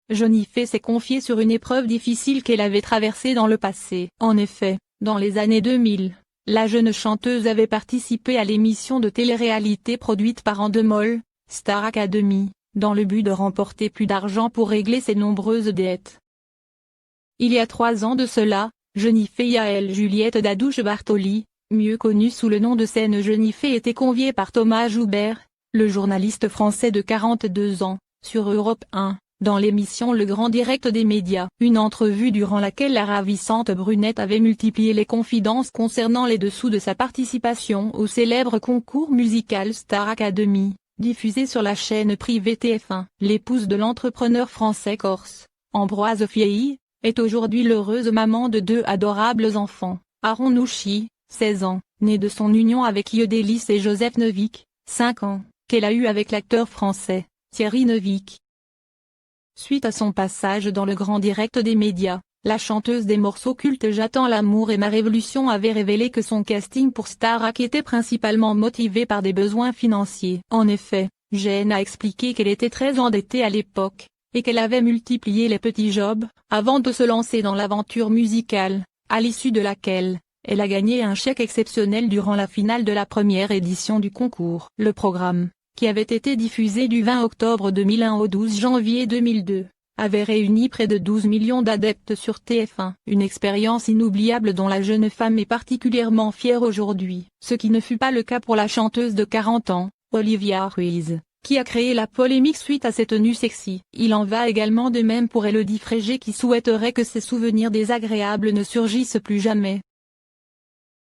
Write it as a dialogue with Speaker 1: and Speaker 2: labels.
Speaker 1: Jennifer s'est confiée sur une épreuve difficile qu'elle avait traversée dans le passé. En effet, dans les années 2000, la jeune chanteuse avait participé à l'émission de télé-réalité produite par Endemol, Star Academy, dans le but de remporter plus d'argent pour régler ses nombreuses dettes. Il y a 3 ans de cela, Jennifer Yael Juliette Dadouche-Bartoli, mieux connue sous le nom de scène Jennifer, était conviée par Thomas Joubert, le journaliste français de 42 ans, sur Europe 1, dans l'émission Le Grand Direct des médias. Une entrevue durant laquelle la ravissante brunette avait multiplié les confidences concernant les dessous de sa participation au célèbre concours musical Star Academy, diffusé sur la chaîne privée TF1. L'épouse de l'entrepreneur français corse, Ambroise Fieilly, est aujourd'hui l'heureuse maman de 2 adorables enfants, Aaron Nouchi, 16 ans, né de son union avec Yodelis, et Joseph Neuvik, 5 ans, qu'elle a eu avec l'acteur français, Thierry Neuvik. Suite à son passage dans le Grand Direct des médias, la chanteuse des morceaux cultes J'attends l'amour et Ma révolution avait révélé que son casting pour Starac était principalement motivé par des besoins financiers. En effet, Jen a expliqué qu'elle était très endettée à l'époque, et qu'elle avait multiplié les petits jobs, avant de se lancer dans l'aventure musicale, à l'issue de laquelle, elle a gagné un chèque exceptionnel durant la finale de la première édition du concours. Le programme, qui avait été diffusé du 20 octobre 2001 au 12 janvier 2002, avait réuni près de 12 millions d'adeptes sur TF1. Une expérience inoubliable dont la jeune femme est particulièrement fière aujourd'hui. Ce qui ne fut pas le cas pour la chanteuse de 40 ans, Olivia Ruiz, qui a créé la polémique suite à ses tenues sexy. Il en va également de même pour Élodie Frégé, qui souhaiterait que ces souvenirs désagréables ne surgissent plus jamais.